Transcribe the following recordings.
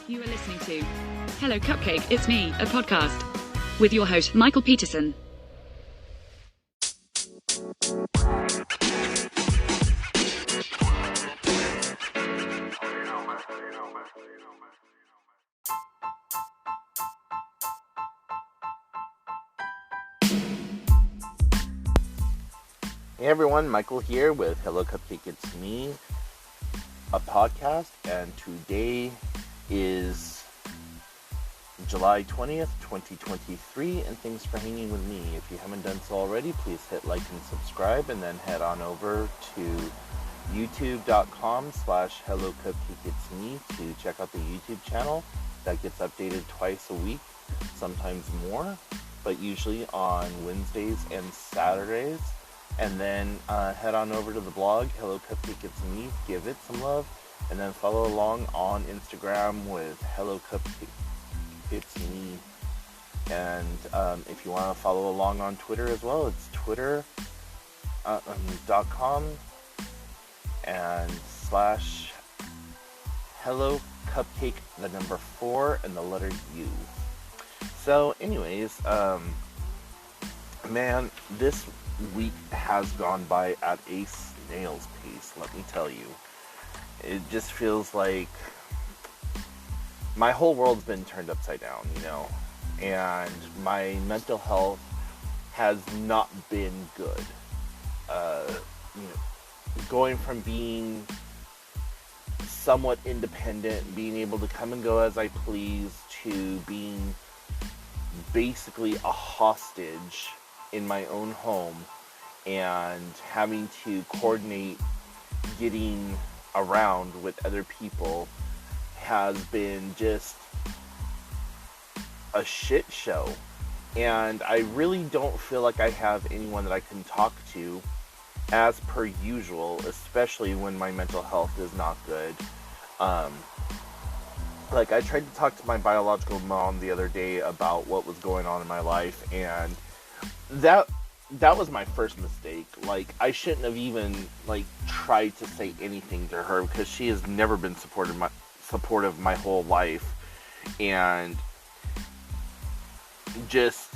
You are listening to Hello Cupcake, It's Me, a podcast with your host, Michael Peterson. Hey everyone, Michael here with Hello Cupcake, It's Me, a podcast, and today is July 20th, 2023, and thanks for hanging with me. If you haven't done so already, please hit like and subscribe, and then head on over to youtube.com/hellocupcakeitsme to check out the YouTube channel. That gets updated twice a week, sometimes more, but usually on Wednesdays and Saturdays. And then head on over to the blog, Hello Cupcake It's Me, give it some love, and then follow along on Instagram with Hello Cupcake It's Me. And if you want to follow along on Twitter as well, it's twitter.com and /Hello Cupcake, the number 4 and the letter U. So anyways, man, this week has gone by at a snail's pace, let me tell you. It just feels like my whole world's been turned upside down, and my mental health has not been good. Going from being somewhat independent, being able to come and go as I please, to being basically a hostage in my own home and having to coordinate getting around with other people has been just a shit show. And I really don't feel like I have anyone that I can talk to as per usual, especially when my mental health is not good. Like, I tried to talk to my biological mom the other day about what was going on in my life, and that was my first mistake. Like, I shouldn't have even tried to say anything to her, because she has never been supportive my whole life, and just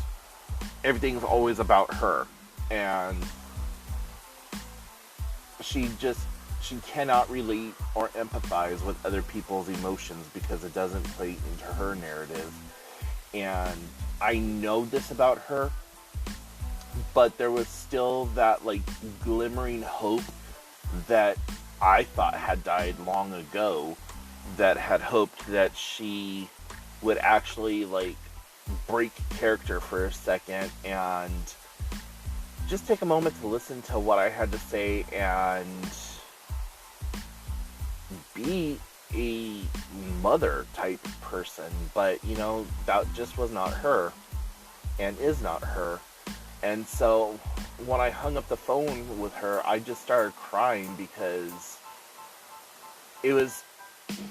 everything's always about her, and she cannot relate or empathize with other people's emotions because it doesn't play into her narrative. And I know this about her, but there was still that glimmering hope that I thought had died long ago, that had hoped that she would actually break character for a second and just take a moment to listen to what I had to say and be a mother type person. But that just was not her and is not her. And so when I hung up the phone with her, I just started crying because it was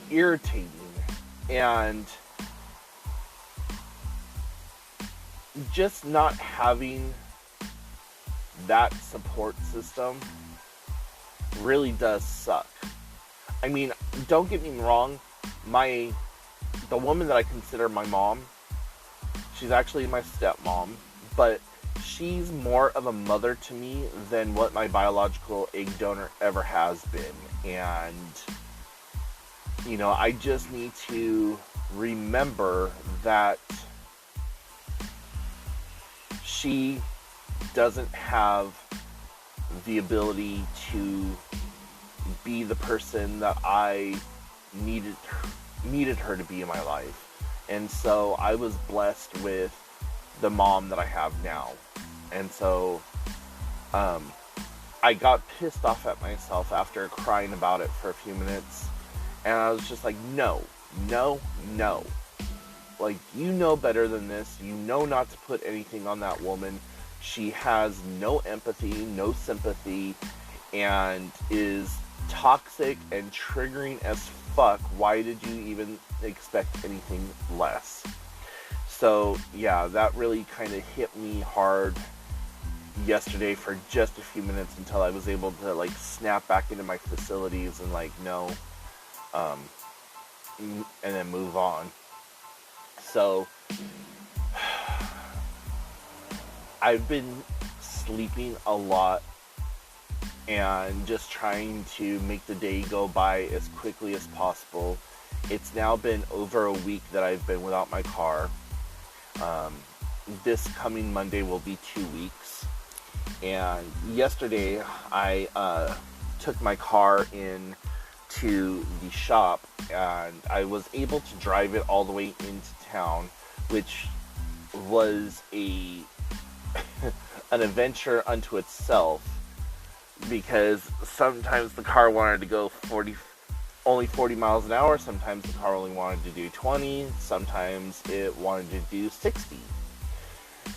irritating, and just not having that support system really does suck. I mean, don't get me wrong, the woman that I consider my mom, she's actually my stepmom, but she's more of a mother to me than what my biological egg donor ever has been. And I just need to remember that she doesn't have the ability to be the person that I needed her to be in my life. And so I was blessed with the mom that I have now. And so I got pissed off at myself after crying about it for a few minutes, and I was just like, no. You know better than this. You know not to put anything on that woman. She has no empathy, no sympathy, and is toxic and triggering as fuck. Why did you even expect anything less? So yeah, that really kind of hit me hard yesterday for just a few minutes, until I was able to snap back into my facilities and no, and then move on. So I've been sleeping a lot and just trying to make the day go by as quickly as possible. It's now been over a week that I've been without my car. This coming Monday will be 2 weeks. And yesterday I took my car in to the shop, and I was able to drive it all the way into town, which was an adventure unto itself, because sometimes the car wanted to go only 40 miles an hour, sometimes the car only wanted to do 20, sometimes it wanted to do 60.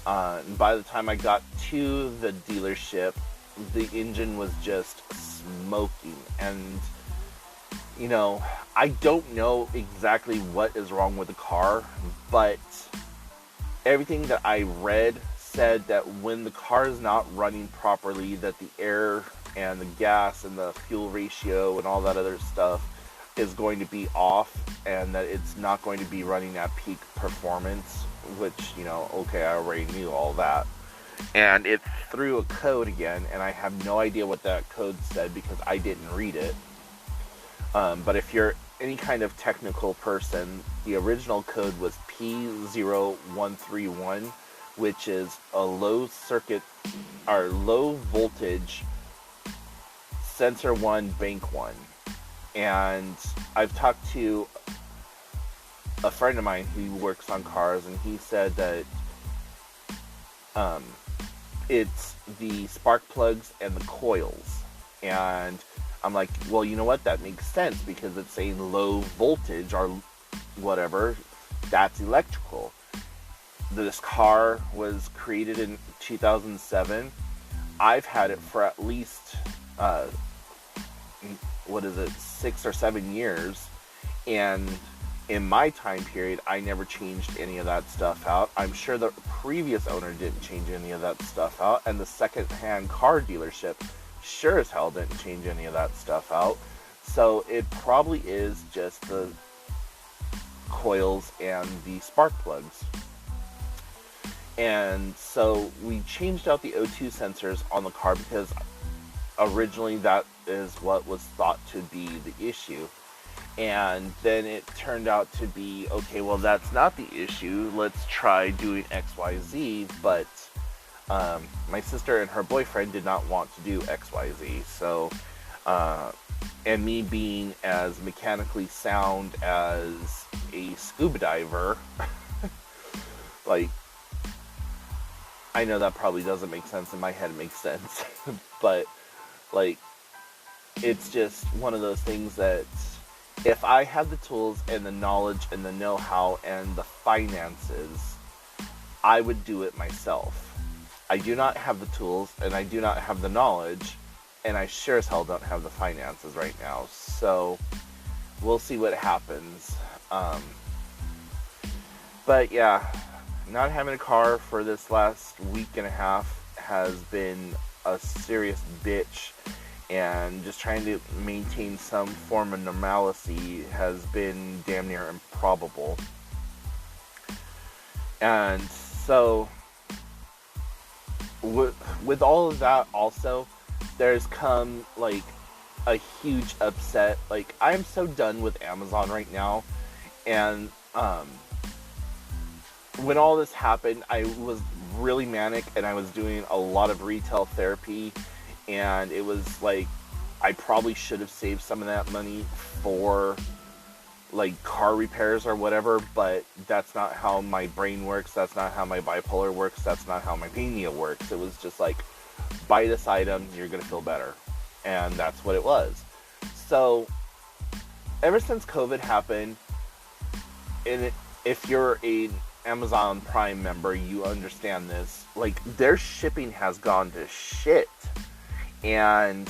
And by the time I got to the dealership, the engine was just smoking. And, you know, I don't know exactly what is wrong with the car, but everything that I read said that when the car is not running properly, that the air and the gas and the fuel ratio and all that other stuff is going to be off, and that it's not going to be running at peak performance, which, you know, okay, I already knew all that. And it threw a code again, and I have no idea what that code said because I didn't read it. But if you're any kind of technical person, the original code was P0131, which is a low voltage sensor 1, bank 1. And I've talked to a friend of mine who works on cars, and he said that it's the spark plugs and the coils. And I'm like, well, you know what? That makes sense, because it's saying low voltage or whatever. That's electrical. This car was created in 2007. I've had it for at least, 6 or 7 years. And in my time period, I never changed any of that stuff out. I'm sure the previous owner didn't change any of that stuff out. And the second-hand car dealership sure as hell didn't change any of that stuff out. So it probably is just the coils and the spark plugs. And so we changed out the O2 sensors on the car, because originally that is what was thought to be the issue. And then it turned out to be, okay, well, that's not the issue. Let's try doing XYZ. But my sister and her boyfriend did not want to do XYZ. So, and me being as mechanically sound as a scuba diver, like, I know that probably doesn't make sense. In my head it makes sense. But, like, it's just one of those things that if I had the tools and the knowledge and the know-how and the finances, I would do it myself. I do not have the tools, and I do not have the knowledge, and I sure as hell don't have the finances right now. So we'll see what happens. But yeah, not having a car for this last week and a half has been a serious bitch. And just trying to maintain some form of normalcy has been damn near improbable. And so, with all of that also, there's come, like, a huge upset. Like, I'm so done with Amazon right now. And, when all this happened, I was really manic, and I was doing a lot of retail therapy. And it was like, I probably should have saved some of that money for, like, car repairs or whatever, but that's not how my brain works. That's not how my bipolar works. That's not how my mania works. It was just like, buy this item, you're going to feel better. And that's what it was. So, ever since COVID happened, and if you're an Amazon Prime member, you understand this. Like, their shipping has gone to shit. And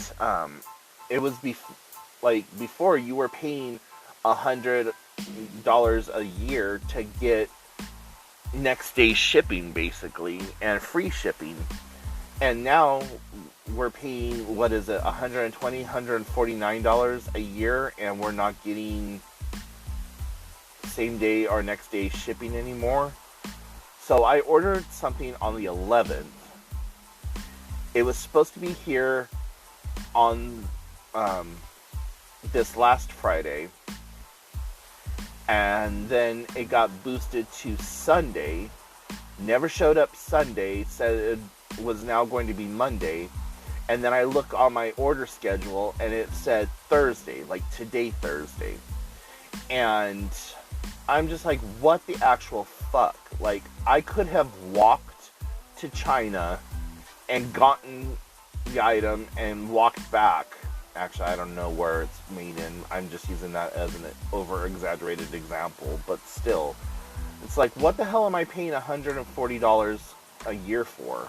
it was before you were paying $100 a year to get next day shipping, basically, and free shipping. And now we're paying, what is it, $120, $149 a year, and we're not getting same day or next day shipping anymore. So I ordered something on the 11th. It was supposed to be here on this last Friday, and then it got boosted to Sunday. Never showed up Sunday, said it was now going to be Monday, and then I look on my order schedule and it said Thursday, like today, Thursday. And I'm just like, what the actual fuck? Like, I could have walked to China and gotten the item and walked back. Actually, I don't know where it's made in. I'm just using that as an over-exaggerated example. But still, it's like, what the hell am I paying $140 a year for?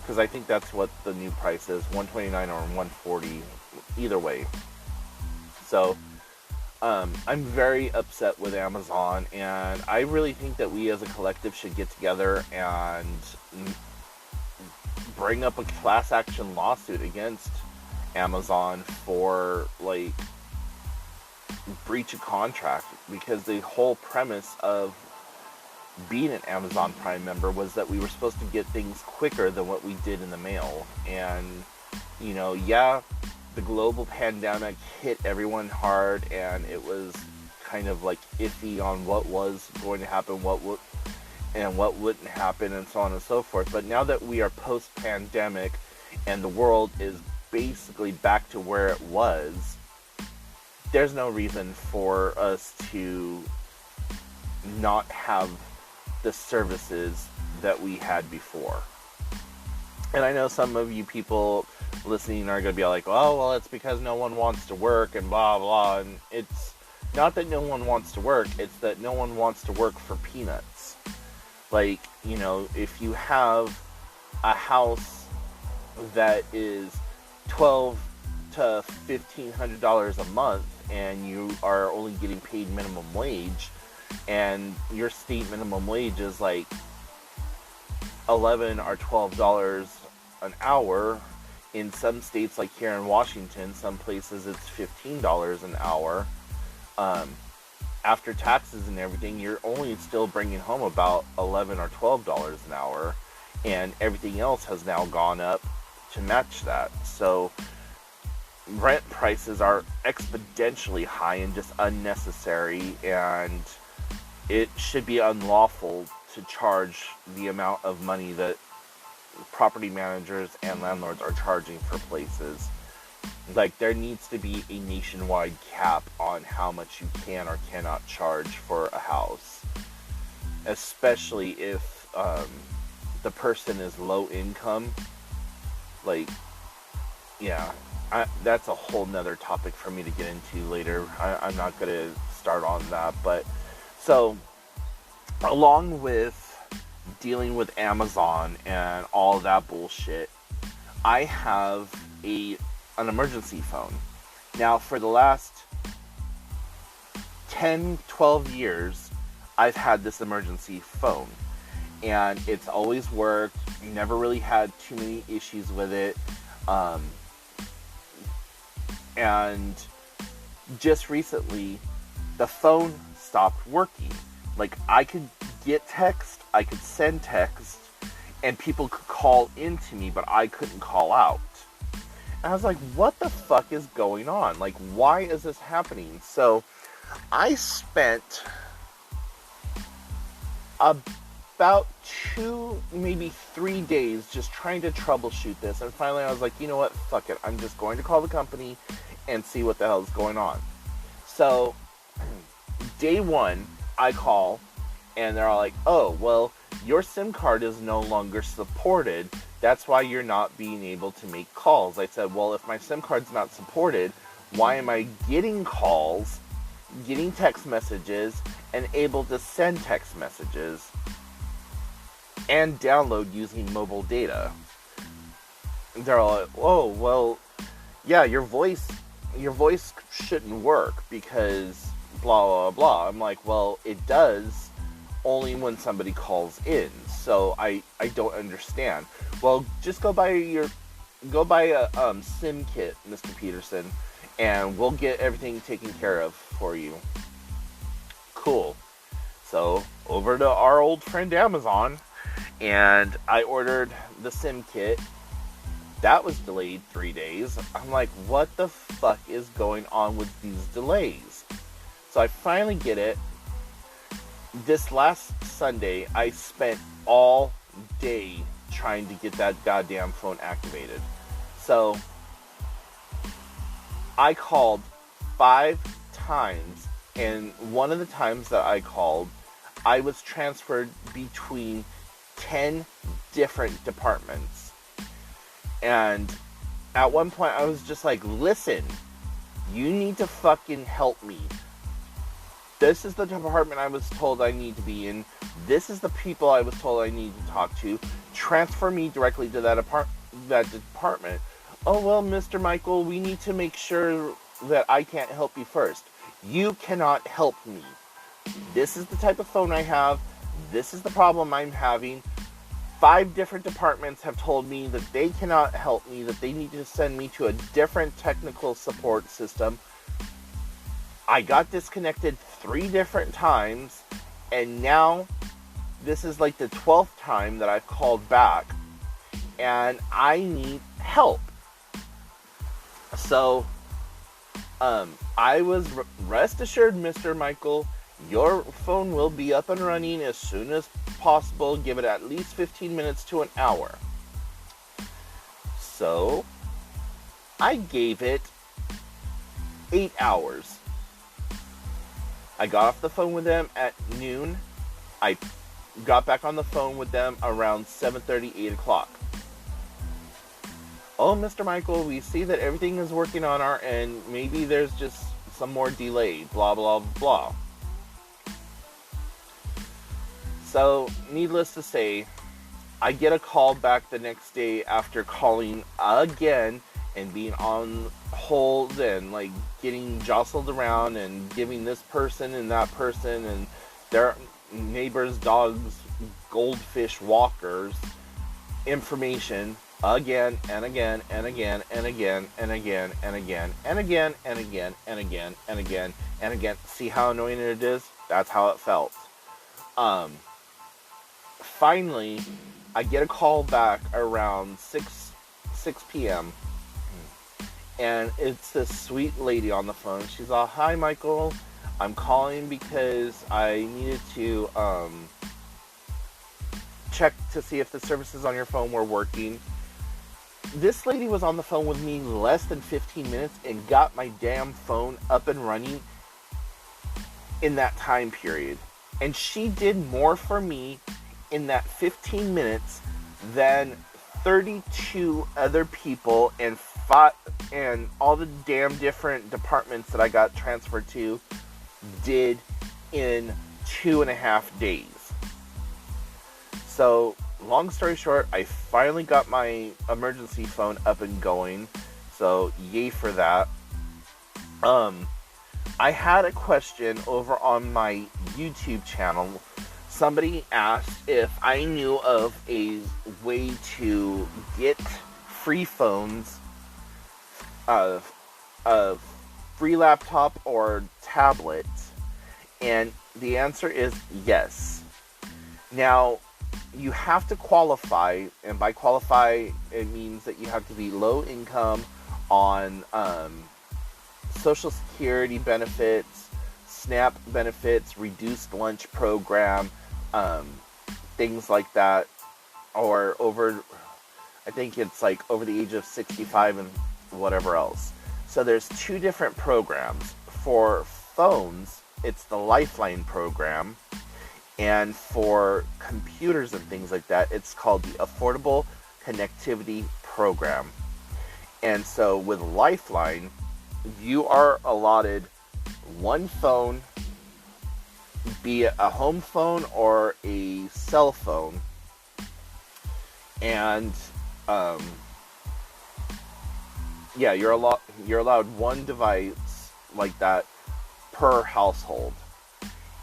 Because I think that's what the new price is, $129 or $140, either way. So, I'm very upset with Amazon, and I really think that we as a collective should get together and bring up a class action lawsuit against Amazon for, like, breach of contract, because the whole premise of being an Amazon Prime member was that we were supposed to get things quicker than what we did in the mail. And, you know, yeah, the global pandemic hit everyone hard, and it was kind of like iffy on what was going to happen, what wouldn't happen, and so on and so forth. But now that we are post-pandemic and the world is basically back to where it was, there's no reason for us to not have the services that we had before. And I know some of you people listening are going to be like, oh, well, it's because no one wants to work and blah, blah. And it's not that no one wants to work, it's that no one wants to work for peanuts. Like, you know, if you have a house that is $1,200 to $1,500 a month and you are only getting paid minimum wage, and your state minimum wage is like $11 or $12 an hour. In some states, like here in Washington, some places it's $15 an hour. After taxes and everything, you're only still bringing home about $11 or $12 an hour, and everything else has now gone up to match that. So rent prices are exponentially high and just unnecessary, and it should be unlawful to charge the amount of money that property managers and landlords are charging for places. Like, there needs to be a nationwide cap on how much you can or cannot charge for a house, especially if the person is low income. Like, yeah, that's a whole nother topic for me to get into later. I'm not going to start on that. But so, along with dealing with Amazon and all that bullshit, I have an emergency phone. Now, for the last 10, 12 years, I've had this emergency phone, and it's always worked. Never really had too many issues with it. And just recently, the phone stopped working. Like, I could get text, I could send text, and people could call into me, but I couldn't call out. And I was like, what the fuck is going on? Like, why is this happening? So, I spent about 2, maybe 3 days just trying to troubleshoot this. And finally I was like, you know what? Fuck it. I'm just going to call the company and see what the hell is going on. So, day one, I call, and they're all like, oh, well, your SIM card is no longer supported. That's why you're not being able to make calls. I said, well, if my SIM card's not supported, why am I getting calls, getting text messages, and able to send text messages and download using mobile data? They're all like, oh, well, yeah, your voice shouldn't work because blah, blah, blah. I'm like, well, it does only when somebody calls in. So I don't understand. Well, just go buy a SIM kit, Mr. Peterson, and we'll get everything taken care of for you. cool. So, over to our old friend Amazon, and I ordered the SIM kit. That was delayed 3 days. I'm like, what the fuck is going on with these delays? So I finally get it. This last Sunday, I spent all day trying to get that goddamn phone activated. So I called 5 times, and one of the times that I called, I was transferred between 10 different departments. And at one point I was just like, listen, you need to fucking help me. This is the department I was told I need to be in. This is the people I was told I need to talk to. Transfer me directly to that department. Oh, well, Mr. Michael, we need to make sure that I can't help you first. You cannot help me. This is the type of phone I have. This is the problem I'm having. 5 different departments have told me that they cannot help me, that they need to send me to a different technical support system. I got disconnected 3 different times, and now this is like the 12th time that I've called back, and I need help. So, I was rest assured, Mr. Michael, your phone will be up and running as soon as possible. Give it at least 15 minutes to an hour. So, I gave it 8 hours. I got off the phone with them at noon. I got back on the phone with them around 7:30, 8 o'clock. Oh, Mr. Michael, we see that everything is working on our end. Maybe there's just some more delay. Blah, blah, blah. So, needless to say, I get a call back the next day after calling again and being on hold and like getting jostled around and giving this person and that person and their neighbors' dogs, goldfish walkers information again and again and again and again and again and again and again and again and again and again and again. See how annoying it is? That's how it felt. Finally, I get a call back around 6 p.m. and it's this sweet lady on the phone. She's all, "Hi, Michael. I'm calling because I needed to check to see if the services on your phone were working." This lady was on the phone with me less than 15 minutes and got my damn phone up and running in that time period. And she did more for me in that 15 minutes than 32 other people and all the damn different departments that I got transferred to did in 2.5 days. So, long story short, I finally got my emergency phone up and going. So, yay for that. I had a question over on my YouTube channel. Somebody asked if I knew of a way to get free phones, a free laptop or tablet, and the answer is yes. Now, you have to qualify, and by qualify, it means that you have to be low income on Social Security benefits, SNAP benefits, reduced lunch program, things like that, or I think it's like over the age of 65 and whatever else. So there's 2 different programs. For phones, it's the Lifeline program, and for computers and things like that, it's called the Affordable Connectivity Program. And so with Lifeline, you are allotted one phone, be it a home phone or a cell phone, and you're allowed one device like that per household.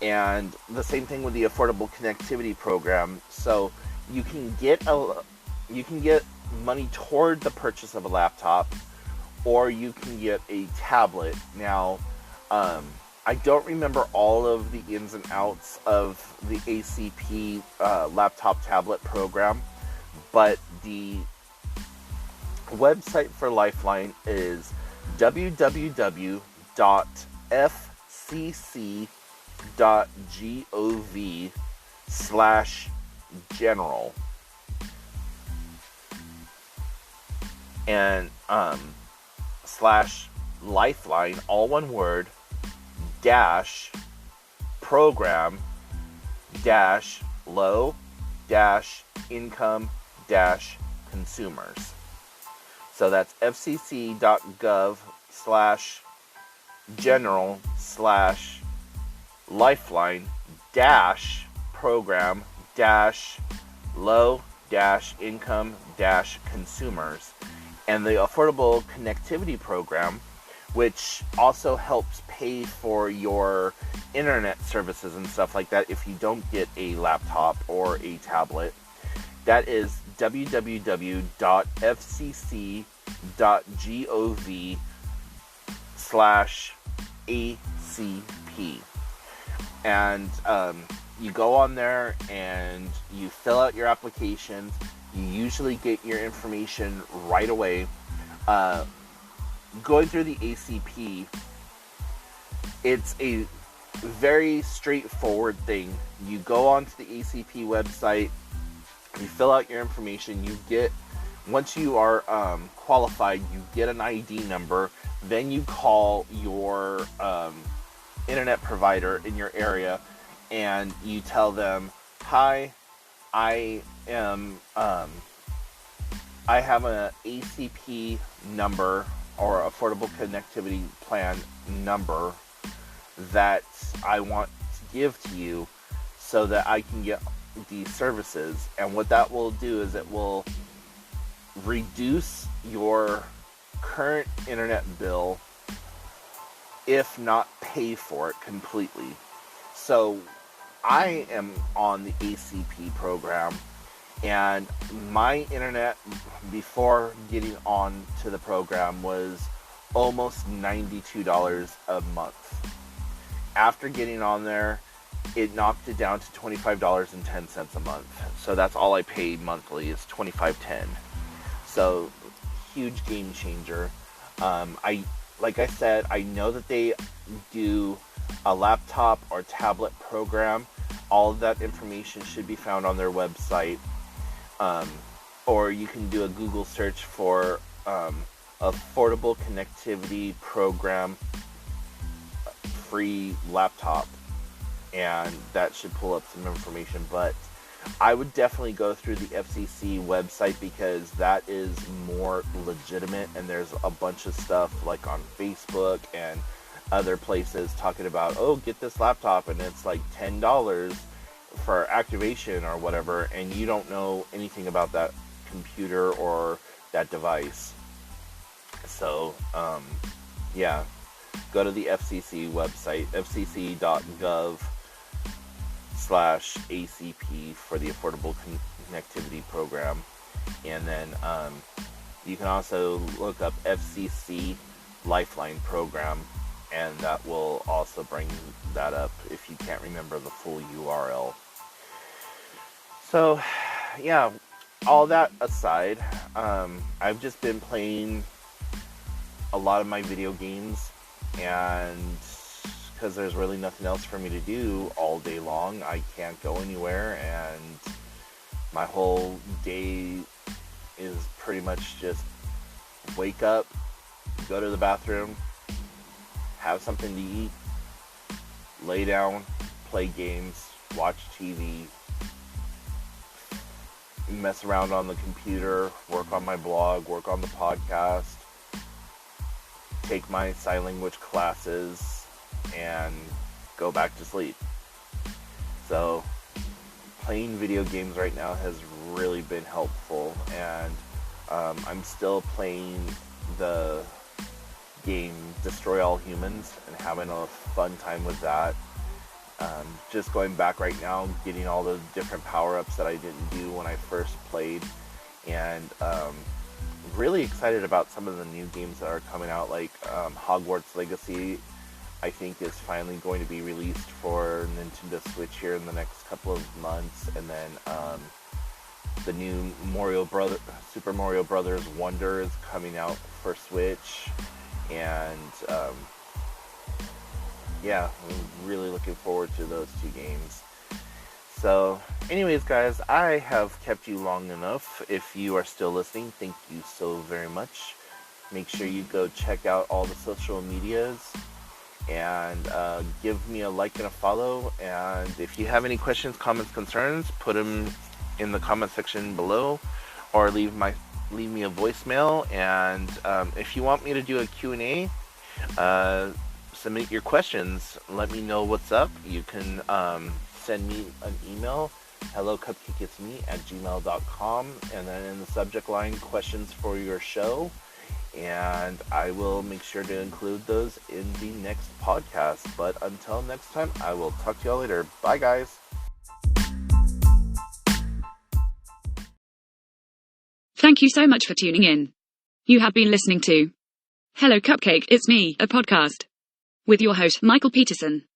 And the same thing with the Affordable Connectivity Program. So you can get money toward the purchase of a laptop, or you can get a tablet. Now, I don't remember all of the ins and outs of the ACP laptop tablet program, but the website for Lifeline is www.fcc.gov/general, and slash Lifeline, all one word, dash program dash low dash income dash consumers. So that's fcc.gov/general/lifeline dash program dash low dash income dash consumers. And the Affordable Connectivity Program, which also helps pay for your internet services and stuff like that if you don't get a laptop or a tablet. That is www.fcc.gov/ACP. And you go on there and you fill out your applications. You usually get your information right away. Going through the ACP, it's a very straightforward thing. You go onto the ACP website, you fill out your information, once you are qualified, you get an ID number, then you call your internet provider in your area, and you tell them, hi, I have an ACP number or Affordable Connectivity Plan number that I want to give to you so that I can get these services. And what that will do is it will reduce your current internet bill, if not pay for it completely. So I am on the ACP program, and my internet before getting on to the program was almost $92 a month. After getting on there, it knocked it down to $25.10 a month. So that's all I paid monthly is $25.10. So huge game changer. Like I said, I know that they do a laptop or tablet program. All of that information should be found on their website. Or you can do a Google search for Affordable Connectivity Program free laptop, and that should pull up some information. But I would definitely go through the FCC website because that is more legitimate, and there's a bunch of stuff like on Facebook and other places talking about, oh, get this laptop and it's like $10 for activation or whatever, and you don't know anything about that computer or that device. So yeah, go to the FCC website, fcc.gov/ACP for the Affordable Connectivity Program. And then you can also look up FCC Lifeline Program, and that will also bring that up if you can't remember the full URL. So yeah, all that aside, I've just been playing a lot of my video games, and because there's really nothing else for me to do all day long, I can't go anywhere, and my whole day is pretty much just wake up, go to the bathroom, have something to eat, lay down, play games, watch TV, mess around on the computer, work on my blog, work on the podcast, take my sign language classes, and go back to sleep. So playing video games right now has really been helpful, and I'm still playing the game Destroy All Humans and having a fun time with that. Just going back right now, getting all the different power-ups that I didn't do when I first played, and really excited about some of the new games that are coming out, like Hogwarts Legacy. I think is finally going to be released for Nintendo Switch here in the next couple of months, and then the new Super Mario Brothers Wonder is coming out for Switch, and yeah, I'm really looking forward to those two games. So, anyways, guys, I have kept you long enough. If you are still listening, thank you so very much. Make sure you go check out all the social medias and give me a like and a follow. And if you have any questions, comments, concerns, put them in the comment section below, or leave me a voicemail. And if you want me to do a Q&A, submit your questions. Let me know what's up. You can send me an email, hellocupcakeitsme@gmail.com, and then in the subject line, questions for your show, and I will make sure to include those in the next podcast. But until next time, I will talk to y'all later. Bye, guys. Thank you so much for tuning in. You have been listening to Hello Cupcake, It's Me, a podcast with your host, Michael Peterson.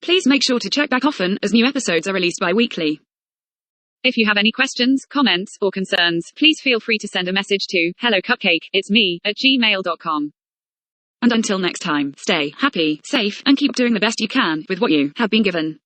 Please make sure to check back often, as new episodes are released bi-weekly. If you have any questions, comments, or concerns, please feel free to send a message to hellocupcakeitsme@gmail.com. And until next time, stay happy, safe, and keep doing the best you can with what you have been given.